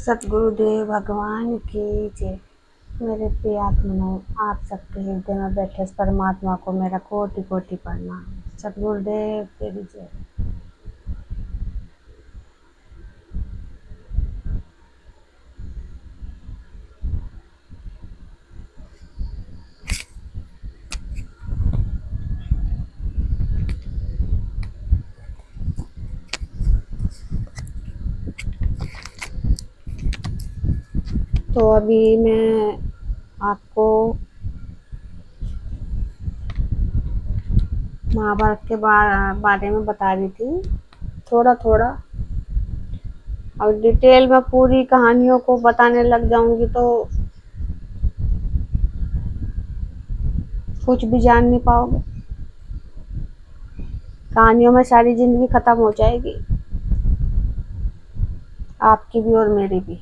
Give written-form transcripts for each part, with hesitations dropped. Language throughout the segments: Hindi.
सतगुरुदेव भगवान की जय। मेरे प्रिय आत्मनो, आप सबके हृदय में बैठे इस परमात्मा को मेरा कोटि कोटि प्रणाम। सतगुरुदेव तेरी जय। तो अभी मैं आपको महाभारत के बारे में बता रही थी थोड़ा थोड़ा। और डिटेल में पूरी कहानियों को बताने लग जाऊंगी तो कुछ भी जान नहीं पाओगे। कहानियों में सारी जिंदगी खत्म हो जाएगी, आपकी भी और मेरी भी।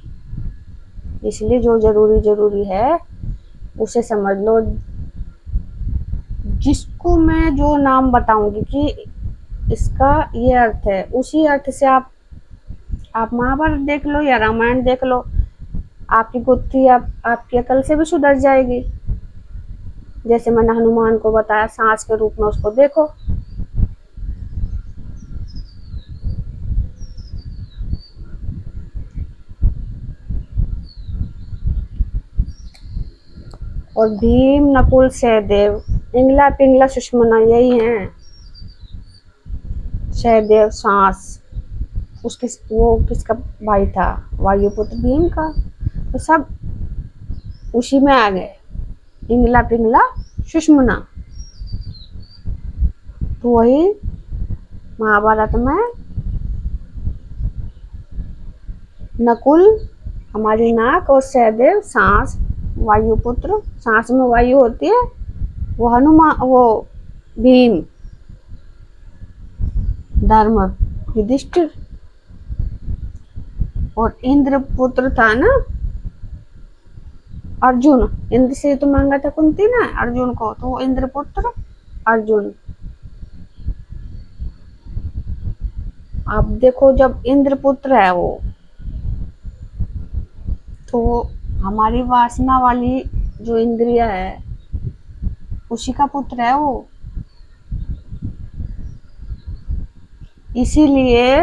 इसलिए जो जरूरी है उसे समझ लो। जिसको मैं जो नाम बताऊंगी कि इसका ये अर्थ है, उसी अर्थ से आप महाभारत देख लो या रामायण देख लो, आपकी बुद्धि आपकी अकल से भी सुधर जाएगी। जैसे मैंने हनुमान को बताया, सांस के रूप में उसको देखो। और भीम, नकुल, सहदेव, इंगला पिंगला सुषमना, यही हैं। सहदेव सांस, उसकी वो किसका भाई था? वायुपुत्र भीम का। तो सब उसी में आ गए, इंगला पिंगला सुषमना। तो वही महाभारत में नकुल हमारी नाक और सहदेव सांस, वायुपुत्र, सांस में वायु होती है, वो हनुमान, वो भीम, धर्म युधिष्ठिर। और इंद्र पुत्र था ना अर्जुन, इंद्र से तो मांगा था कुंती ना अर्जुन को, तो वो इंद्र पुत्र अर्जुन। आप देखो, जब इंद्र पुत्र है वो, तो हमारी वासना वाली जो इंद्रिया है उसी का पुत्र है वो। इसीलिए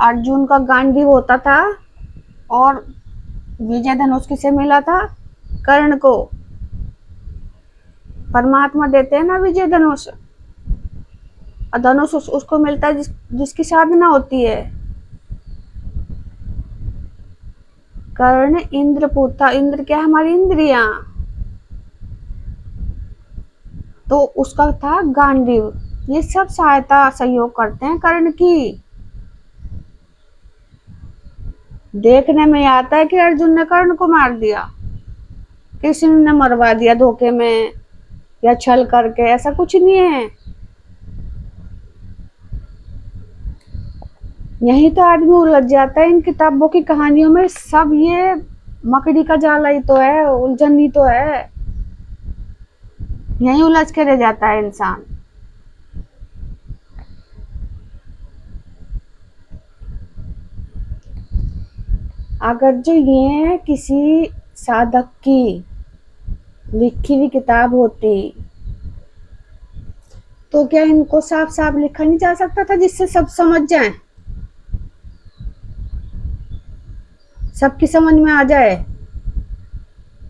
अर्जुन का गांडीव होता था और विजय धनुष किसे मिला था? कर्ण को। परमात्मा देते हैं ना विजय धनुष, और धनुष उसको मिलता है जिसकी साधना होती है। कर्ण इंद्र पुत्र, इंद्र क्या? हमारी इंद्रियां। तो उसका था गांडीव। ये सब सहायता सहयोग करते हैं कर्ण की। देखने में आता है कि अर्जुन ने कर्ण को मार दिया, किसी ने मरवा दिया धोखे में या छल करके, ऐसा कुछ नहीं है। यही तो आदमी उलझ जाता है इन किताबों की कहानियों में। सब ये मकड़ी का जाला ही तो है, उलझन ही तो है। यही उलझ के रह जाता है इंसान। अगर जो ये किसी साधक की लिखी हुई किताब होती तो क्या इनको साफ साफ लिखा नहीं जा सकता था जिससे सब समझ जाए, सबकी समझ में आ जाए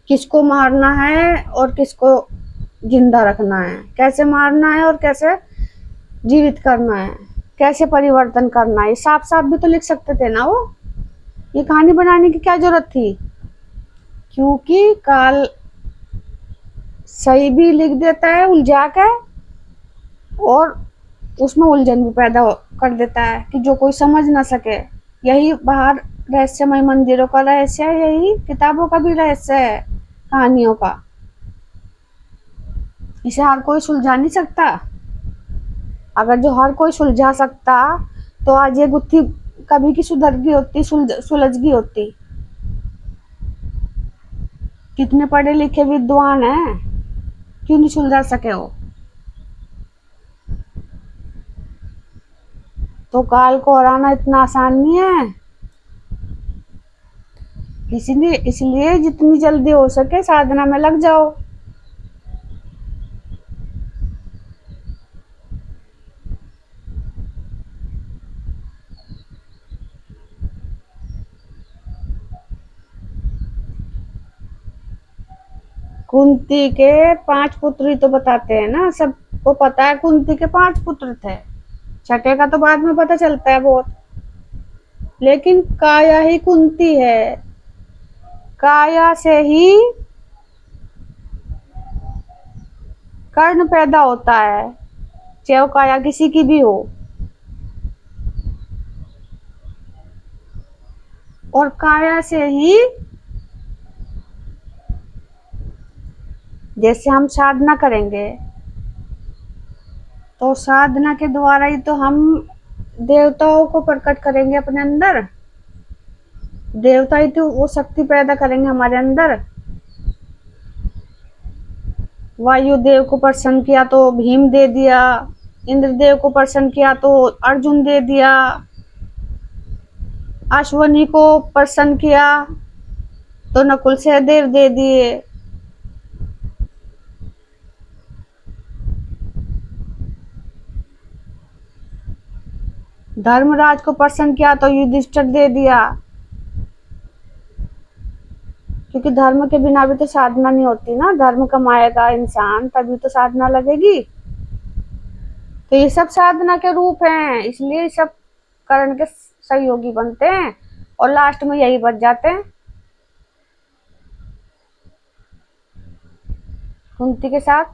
किसको मारना है और किसको जिंदा रखना है, कैसे मारना है और कैसे जीवित करना है, कैसे परिवर्तन करना है। साफ साफ भी तो लिख सकते थे ना वो। ये कहानी बनाने की क्या जरूरत थी? क्योंकि काल सही भी लिख देता है उलझा के, और उसमें उलझन भी पैदा कर देता है कि जो कोई समझ ना सके। यही बाहर रहस्यमय मंदिरों का रहस्य है, यही किताबों का भी रहस्य है, कहानियों का। इसे हर कोई सुलझा नहीं सकता। अगर जो हर कोई सुलझा सकता तो आज ये गुत्थी कभी की सुधर गई होती, सुलझ गई होती। कितने पढ़े लिखे विद्वान हैं, क्यों नहीं सुलझा सके हो? तो काल को हराना इतना आसान नहीं है। इसलिए जितनी जल्दी हो सके साधना में लग जाओ। कुंती के 5 पुत्र ही तो बताते हैं ना, सबको पता है कुंती के 5 पुत्र थे। छठे का तो बाद में पता चलता है बहुत। लेकिन काया ही कुंती है, काया से ही कर्ण पैदा होता है, चाहे वो काया किसी की भी हो। और काया से ही जैसे हम साधना करेंगे तो साधना के द्वारा ही तो हम देवताओं को प्रकट करेंगे अपने अंदर। देवता ही तो वो शक्ति पैदा करेंगे हमारे अंदर। वायुदेव को प्रसन्न किया तो भीम दे दिया, इंद्रदेव को प्रसन्न किया तो अर्जुन दे दिया, अश्वनी को प्रसन्न किया तो नकुल सहदेव दे दिए। धर्मराज को प्रसन्न किया तो युधिष्ठिर दे दिया। क्योंकि धर्म के बिना भी तो साधना नहीं होती ना, धर्म कमाएगा इंसान तभी तो साधना लगेगी। तो ये सब साधना के रूप हैं, इसलिए सब कर्ण के सहयोगी बनते हैं और लास्ट में यही बच जाते हैं कुंती के साथ।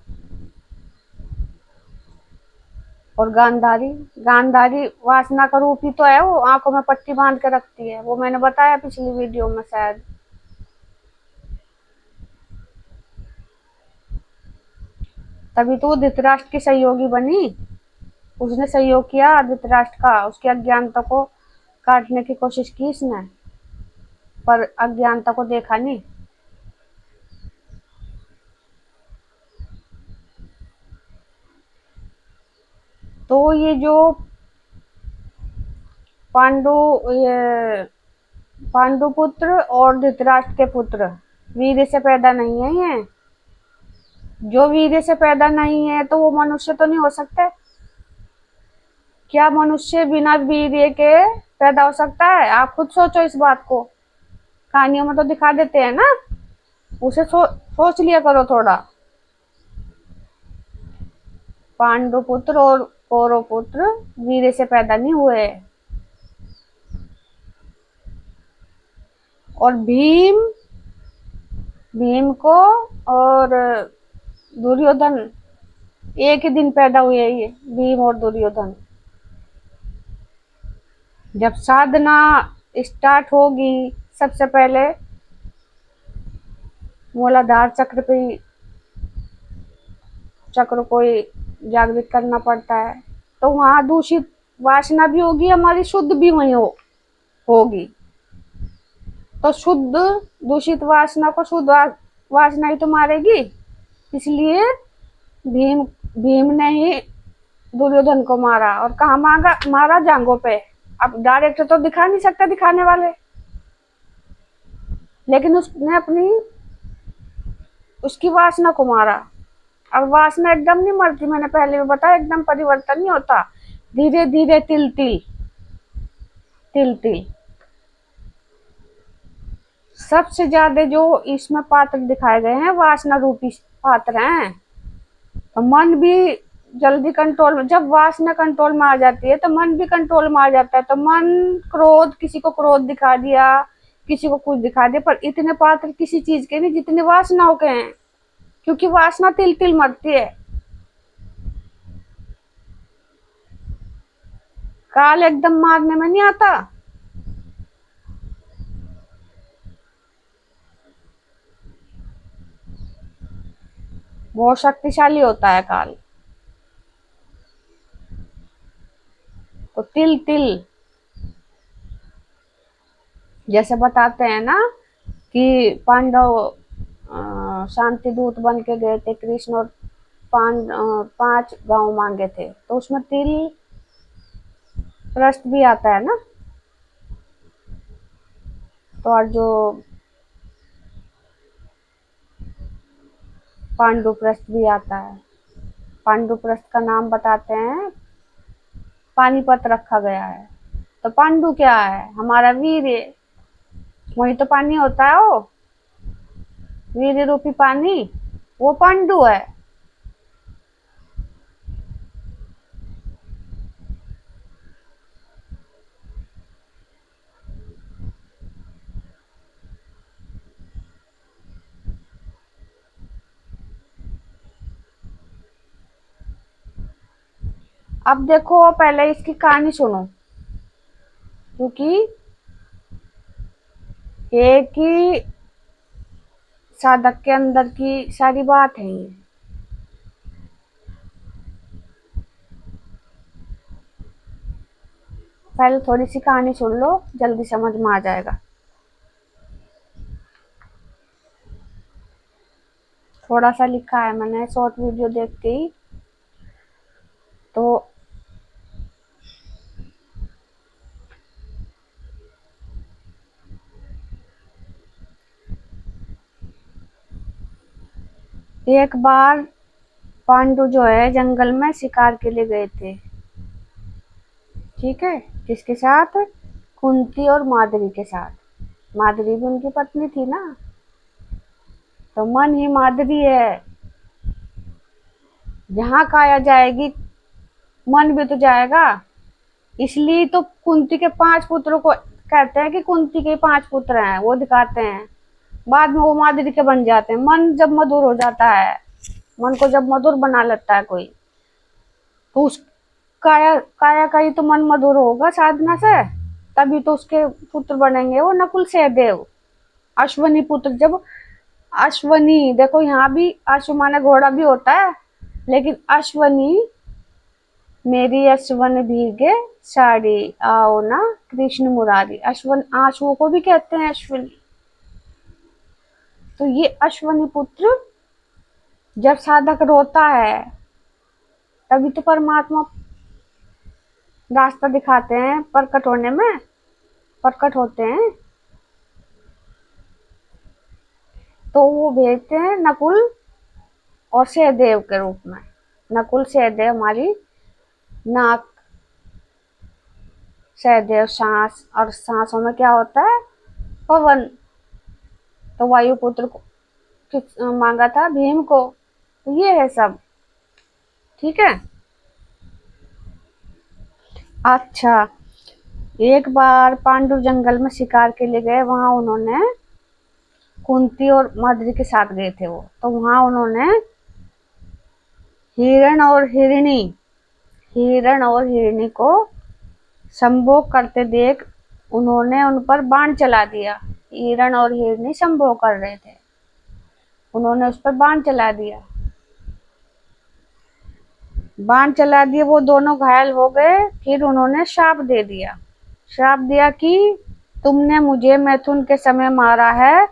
और गांधारी, गांधारी वासना का रूप ही तो है, वो आंखों में पट्टी बांध के रखती है, वो मैंने बताया पिछली वीडियो में शायद। तभी तो वो धृतराष्ट्र की सहयोगी बनी, उसने सहयोग किया धृतराष्ट्र का, उसकी अज्ञानता को काटने की कोशिश की इसने, पर अज्ञानता को देखा नहीं। तो ये जो पांडु ये पांडु पुत्र और धृतराष्ट्र के पुत्र वीर्य से पैदा नहीं है। ये जो वीर्य से पैदा नहीं है तो वो मनुष्य तो नहीं हो सकते। क्या मनुष्य बिना वीर्य के पैदा हो सकता है? आप खुद सोचो इस बात को। कहानियों में तो दिखा देते हैं ना, उसे सोच लिया करो थोड़ा। पांडु पुत्र और कौरव पुत्र वीर्य से पैदा नहीं हुए। और भीम को और दुर्योधन एक ही दिन पैदा हुए, ये भीम और दुर्योधन। जब साधना स्टार्ट होगी सबसे पहले मूलाधार चक्र पे चक्र को जागृत करना पड़ता है, तो वहां दूषित वासना भी होगी, हमारी शुद्ध भी वही होगी। तो शुद्ध दूषित वासना को शुद्ध वासना ही तो मारेगी। इसलिए भीम भीम ने ही दुर्योधन को मारा। और कहा मारा? जांघों पे। अब डायरेक्ट तो दिखा नहीं सकते दिखाने वाले, लेकिन उसने उसकी वासना को मारा। अब वासना एकदम नहीं मरती, मैंने पहले भी बताया, एकदम परिवर्तन नहीं होता, धीरे धीरे तिल तिल तिल तिल। सबसे ज्यादा जो इसमें पात्र दिखाए गए हैं वासना रूपी पात्र हैं। तो मन भी जल्दी कंट्रोल में, जब वासना कंट्रोल में आ जाती है तो मन भी कंट्रोल में आ जाता है। तो मन क्रोध, किसी को क्रोध दिखा दिया, किसी को कुछ दिखा दिया, पर इतने पात्र किसी चीज के नहीं जितने वासनाओं के हैं, क्योंकि वासना तिल तिल मरती है। काल एकदम मारने में नहीं आता। बहुत शक्तिशाली होता है काल। तो तिल तिल जैसे बताते हैं ना कि पांडव शांति दूत बन के गए थे कृष्ण, और 5 गांव मांगे थे, तो उसमें तिल प्रस्थ भी आता है ना, तो और जो पांडु प्रस्थ भी आता है। पांडु प्रस्थ का नाम बताते हैं, पानीपत रखा गया है। तो पांडु क्या है? हमारा वीर है, वही तो पानी होता है, वो वीर रूपी पानी, वो पांडु है। अब देखो, पहले इसकी कहानी सुनो, क्योंकि एक ही साधक के अंदर की सारी बात है ये। पहले थोड़ी सी कहानी सुन लो, जल्दी समझ में आ जाएगा। थोड़ा सा लिखा है मैंने शॉर्ट वीडियो देख के ही, तो एक बार पांडु जो है जंगल में शिकार के लिए गए थे। ठीक है, किसके साथ? कुंती और माद्री के साथ। माद्री भी उनकी पत्नी थी ना, तो मन ही माद्री है, जहाँ काया जाएगी मन भी तो जाएगा। इसलिए तो कुंती के 5 पुत्रों को कहते हैं कि कुंती के 5 पुत्र हैं, वो दिखाते हैं। बाद में वो माद्री के बन जाते हैं। मन जब मधुर हो जाता है, मन को जब मधुर बना लेता है कोई, तो उस काया काया का ही तो मन मधुर होगा साधना से, तभी तो उसके पुत्र बनेंगे वो नकुल सहदेव। अश्वनी पुत्र, जब अश्वनी, देखो यहाँ भी अश्व माने घोड़ा भी होता है, लेकिन अश्वनी, मेरी अश्वन भीगे साड़ी, आओ ना कृष्ण मुरारी। अश्वन आंसुओं को भी कहते हैं अश्विनी। तो ये अश्वनी पुत्र जब साधक रोता है, तभी तो परमात्मा रास्ता दिखाते हैं, प्रकट होने में प्रकट होते हैं। तो वो भेजते हैं नकुल और सहदेव के रूप में। नकुल सहदेव हमारी नाक, सहदेव सांस, और सांसों में क्या होता है? पवन। तो वायुपुत्र को मांगा था भीम को। तो ये है सब। ठीक है। अच्छा, एक बार पांडु जंगल में शिकार के लिए गए, वहां उन्होंने कुंती और माद्री के साथ गए थे वो, तो वहां उन्होंने हिरण और हिरणी को संभोग करते देख उन्होंने उन पर बाण चला दिया। हिरण और हिरणी संभोग कर रहे थे, उन्होंने उस पर बाण चला दिया। बाण चला दिए, वो दोनों घायल हो गए। फिर उन्होंने श्राप दिया कि तुमने मुझे मैथुन के समय मारा है,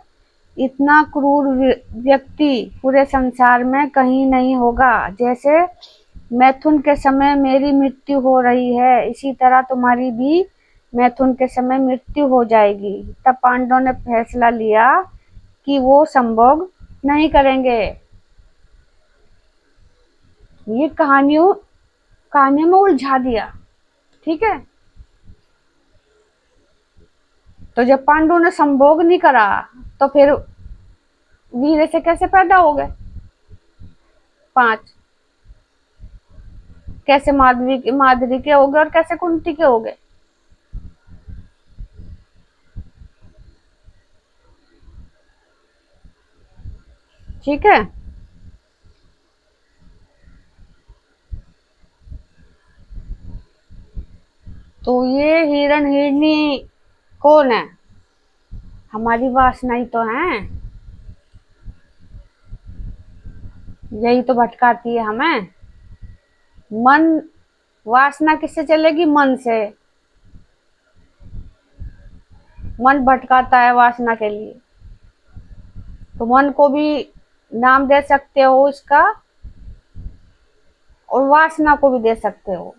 इतना क्रूर व्यक्ति पूरे संसार में कहीं नहीं होगा। जैसे मैथुन के समय मेरी मृत्यु हो रही है, इसी तरह तुम्हारी भी मैथुन के समय मृत्यु हो जाएगी। तब पांडवों ने फैसला लिया कि वो संभोग नहीं करेंगे। ये कहानियों में उलझा दिया। ठीक है। तो जब पांडु ने संभोग नहीं करा, तो फिर वीर से कैसे पैदा हो गए 5? कैसे माधुरी के हो गए और कैसे कुंती के हो गए? ठीक है। तो ये हिरण हिरनी कौन है? हमारी वासना ही तो है, यही तो भटकाती है हमें। मन, वासना किससे चलेगी? मन से। मन भटकाता है वासना के लिए। तो मन को भी नाम दे सकते हो इसका, और वासना को भी दे सकते हो।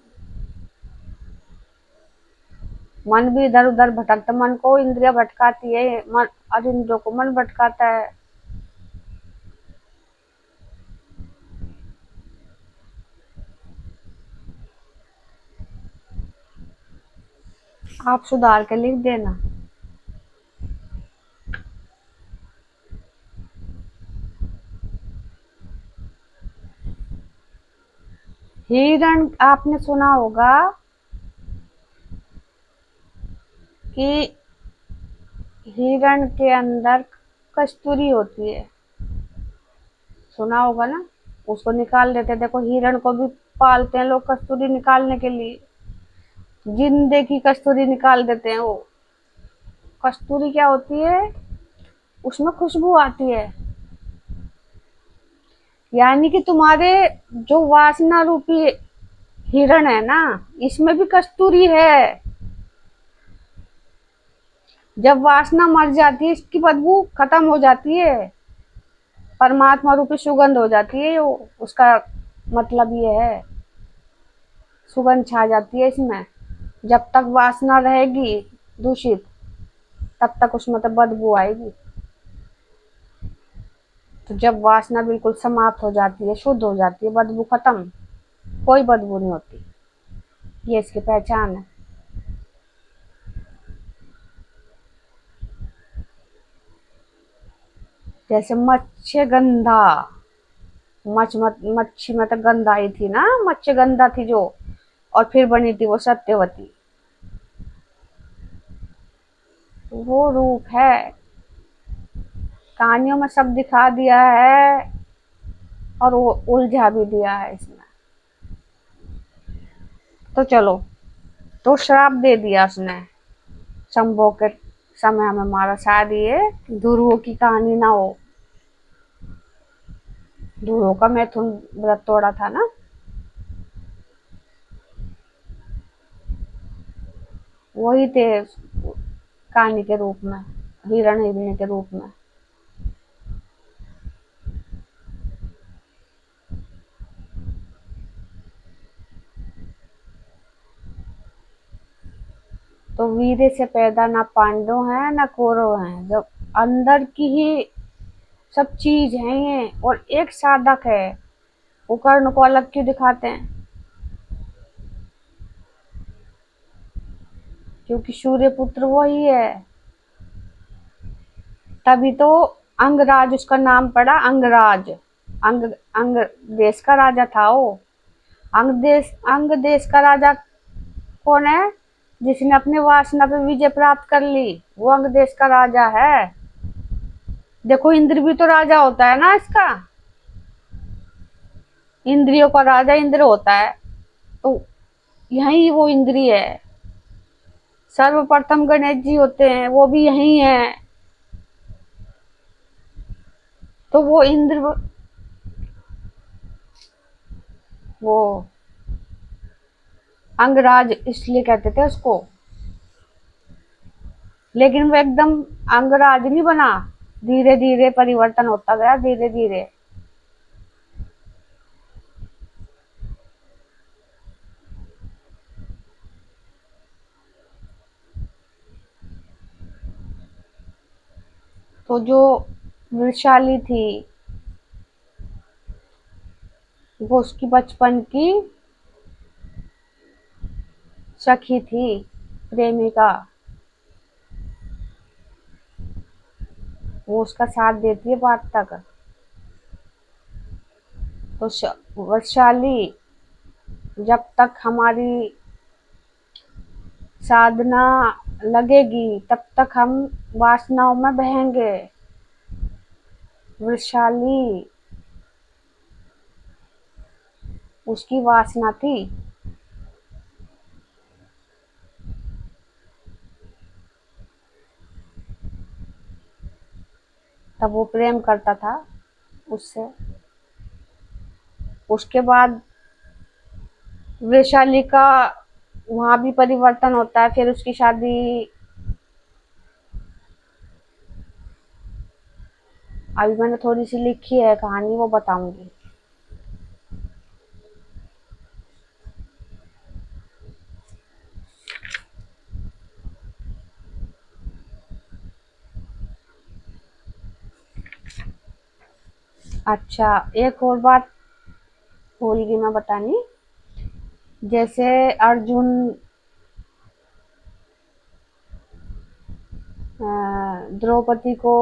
मन भी इधर उधर भटकता, मन को इंद्रिया भटकाती है, मन और इंद्रियों को मन भटकाता है। आप सुधार के लिख देना। हिरण, आपने सुना होगा कि हिरण के अंदर कस्तूरी होती है, सुना होगा ना। उसको निकाल देते, देखो हिरण को भी पालते हैं लोग कस्तूरी निकालने के लिए, जिंदे की कस्तूरी निकाल देते हैं वो। कस्तूरी क्या होती है, उसमें खुशबू आती है, यानी कि तुम्हारे जो वासना रूपी हिरण है ना, इसमें भी कस्तूरी है। जब वासना मर जाती है, इसकी बदबू खत्म हो जाती है, परमात्मा रूपी सुगंध हो जाती है वो, उसका मतलब ये है, सुगंध छा जाती है इसमें। जब तक वासना रहेगी दूषित, तब तक उसमें तो बदबू आएगी। तो जब वासना बिल्कुल समाप्त हो जाती है, शुद्ध हो जाती है, बदबू खत्म, कोई बदबू नहीं होती, ये इसकी पहचान है। जैसे मत्स्यगंधा, मच्छी में तो गंध आई थी ना, मत्स्यगंधा थी जो, और फिर बनी थी वो सत्यवती, वो रूप है। कहानियों में सब दिखा दिया है और वो उलझा भी दिया है इसमें। तो चलो, तो श्राप दे दिया उसने शंभो के समय हमें मारा, शायद ये ध्रुव की कहानी ना हो। ध्रुव का मैथुन व्रत तोड़ा था ना, वही थे कहानी के रूप में, हिरण हिरणी के रूप में। तो वीरे से पैदा ना पांडव हैं ना कौरव हैं, जब अंदर की ही सब चीज है ये, और एक साधक है, वो कर्ण को अलग क्यों दिखाते हैं, क्योंकि सूर्य पुत्र वही है। तभी तो अंगराज उसका नाम पड़ा, अंगराज। अंग अंग देश का राजा था वो। अंग देश का राजा कौन है, जिसने अपने वासना पे विजय प्राप्त कर ली, वो अंग देश का राजा है। देखो, इंद्र भी तो राजा होता है ना इसका, इंद्रियों का राजा इंद्र होता है, तो यही वो इंद्री है। सर्वप्रथम गणेश जी होते हैं, वो भी यही है। तो वो इंद्र, वो अंगराज इसलिए कहते थे उसको, लेकिन वो एकदम अंगराज नहीं बना, धीरे धीरे परिवर्तन होता गया, धीरे धीरे। तो जो वृषाली थी, वो उसकी बचपन की सखी थी, प्रेमिका, वो उसका साथ देती है बाद तक। तो वैशाली, जब तक हमारी साधना लगेगी, तब तक हम वासनाओं में बहेंगे। वैशाली उसकी वासना थी। तब वो प्रेम करता था उससे। उसके बाद वैशाली का वहां भी परिवर्तन होता है, फिर उसकी शादी, अभी मैंने थोड़ी सी लिखी है कहानी, वो बताऊंगी। अच्छा, एक और बात भूल गई मैं बतानी। जैसे अर्जुन द्रौपदी को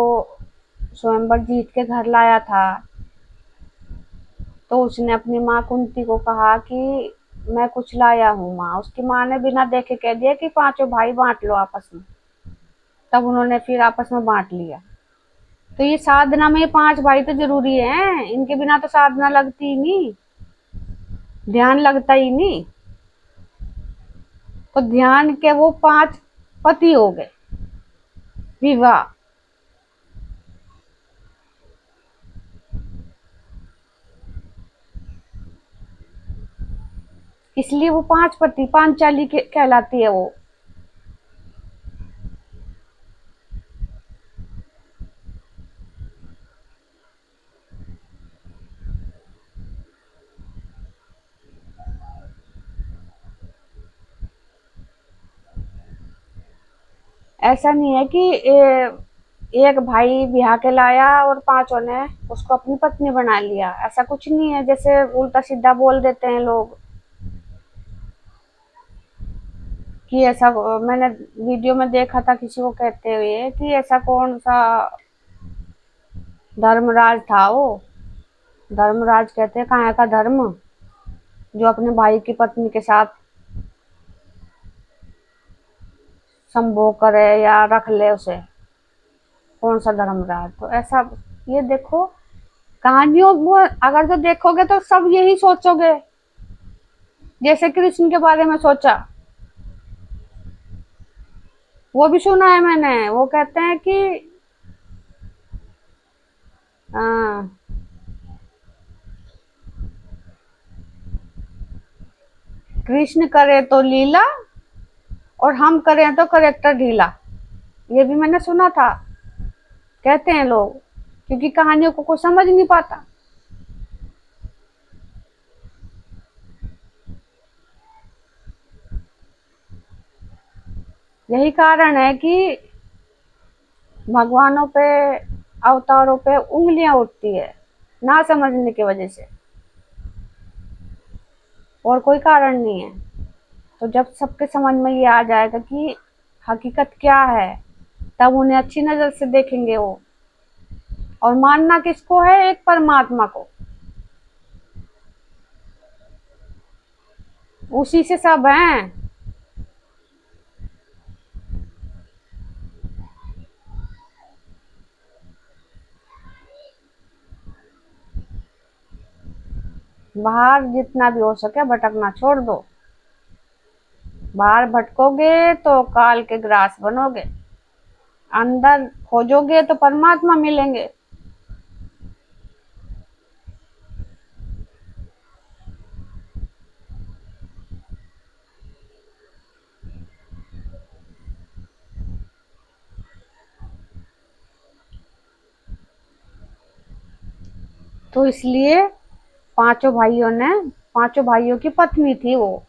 स्वयंवर जीत के घर लाया था, तो उसने अपनी माँ कुंती को कहा कि मैं कुछ लाया हूँ माँ। उसकी माँ ने बिना देखे कह दिया कि पांचों भाई बांट लो आपस में। तब उन्होंने फिर आपस में बांट लिया। तो ये साधना में ये पांच भाई तो जरूरी है, इनके बिना तो साधना लगती ही नहीं, ध्यान लगता ही नहीं। तो ध्यान के वो पांच पति हो गए, विवाह। इसलिए वो पांच पति पांचाली कहलाती है वो। ऐसा नहीं है कि एक भाई ब्याह के लाया और पांचों ने उसको अपनी पत्नी बना लिया, ऐसा कुछ नहीं है जैसे उल्टा सीधा बोल देते हैं लोग। कि ऐसा मैंने वीडियो में देखा था किसी को कहते हुए कि ऐसा कौन सा धर्मराज था वो। धर्मराज कहते हैं कहाँ का धर्म, जो अपने भाई की पत्नी के साथ संभोग करे या रख ले उसे। कौन सा धर्मराज, तो ऐसा। ये देखो कहानियों में अगर जो देखोगे तो सब यही सोचोगे, जैसे कृष्ण के बारे में सोचा। वो भी सुना है मैंने, वो कहते हैं कि हाँ, कृष्ण करे तो लीला और हम करें तो करेक्टर ढीला। ये भी मैंने सुना था, कहते हैं लोग, क्योंकि कहानियों को कोई समझ नहीं पाता। यही कारण है कि भगवानों पे, अवतारों पे उंगलियां उठती है, ना समझने की वजह से, और कोई कारण नहीं है। तो जब सबके समझ में ये आ जाएगा कि हकीकत क्या है, तब उन्हें अच्छी नजर से देखेंगे वो। और मानना किसको है? एक परमात्मा को। उसी से सब हैं। बाहर जितना भी हो सके भटकना छोड़ दो। बाहर भटकोगे तो काल के ग्रास बनोगे, अंदर खोजोगे तो परमात्मा मिलेंगे। तो इसलिए पांचों भाइयों ने, पांचों भाइयों की पत्नी थी वो।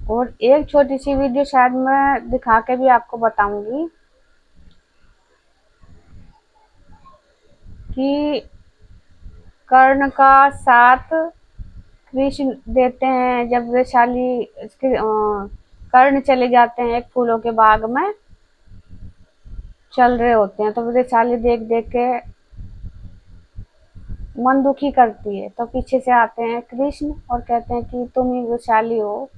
और एक छोटी सी वीडियो शायद मैं दिखा के भी आपको बताऊंगी कि कर्ण का साथ कृष्ण देते हैं जब वैशाली कर्ण चले जाते हैं एक फूलों के बाग में, चल रहे होते हैं, तो वैशाली देख देख के मन दुखी करती है। तो पीछे से आते हैं कृष्ण और कहते हैं कि तुम ही वैशाली हो।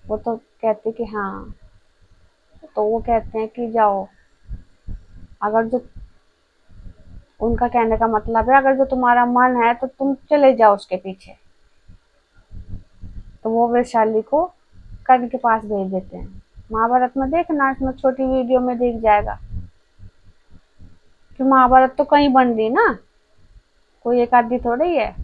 वो तो कहते कि हाँ। तो वो कहते हैं कि जाओ, अगर जो, उनका कहने का मतलब है अगर जो तुम्हारा मन है तो तुम चले जाओ उसके पीछे। तो वो वैशाली को कर्ण के पास भेज देते हैं। महाभारत में देखना, इसमें छोटी वीडियो में दिख जाएगा कि महाभारत तो कहीं बन रही ना, कोई एक आदि थोड़ी है।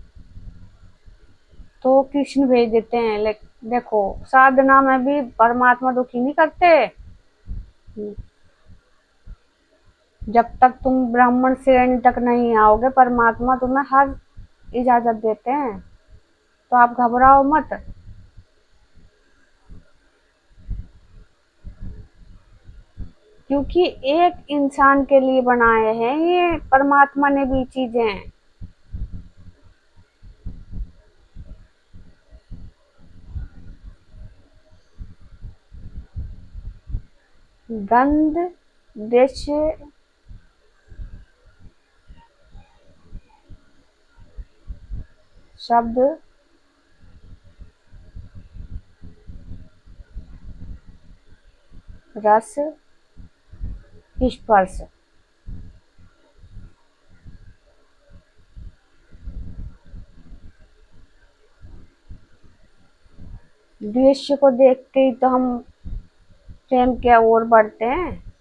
तो कृष्ण भेज देते हैं। देखो साधना में भी परमात्मा दुखी नहीं करते। जब तक तुम ब्राह्मण श्रेणी तक नहीं आओगे, परमात्मा तुम्हें हर इजाजत देते हैं। तो आप घबराओ मत। क्योंकि एक इंसान के लिए बनाए हैं ये परमात्मा ने भी चीजें। गंध, दृश्य, शब्द, रस, स्पर्श। दृश्य को देख के ही तो हम प्रेम की ओर बढ़ते हैं,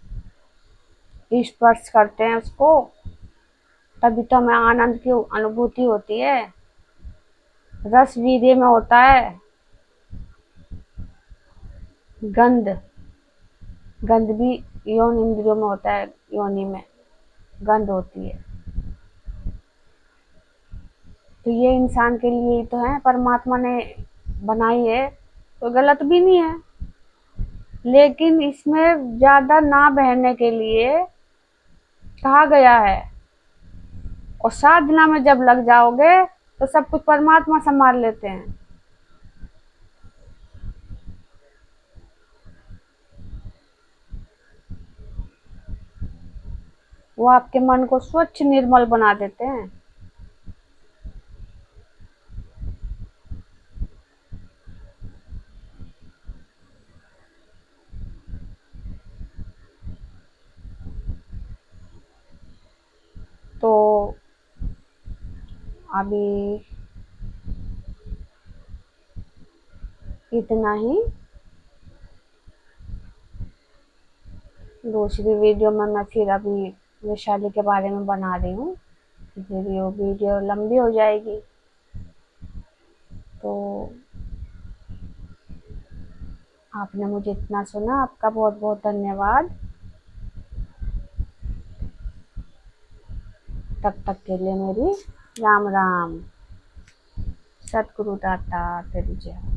स्पर्श करते हैं उसको, तभी तो हमें आनंद की अनुभूति होती है। रस वीर्य में होता है। गंध, गंध भी यौन इंद्रियों में होता है, योनि में गंध होती है। तो ये इंसान के लिए ही तो है, परमात्मा ने बनाई है, तो गलत भी नहीं है। लेकिन इसमें ज्यादा ना बहने के लिए कहा गया है। और साधना में जब लग जाओगे तो सब कुछ परमात्मा संभाल लेते हैं। वो आपके मन को स्वच्छ निर्मल बना देते हैं। तो अभी इतना ही। दूसरी वीडियो में मैं फिर अभी वैशाली के बारे में बना रही हूँ, फिर ये वीडियो लंबी हो जाएगी। तो आपने मुझे इतना सुना, आपका बहुत बहुत धन्यवाद। तब तक के लिए मेरी राम राम। सतगुरु दाता तेरी जय।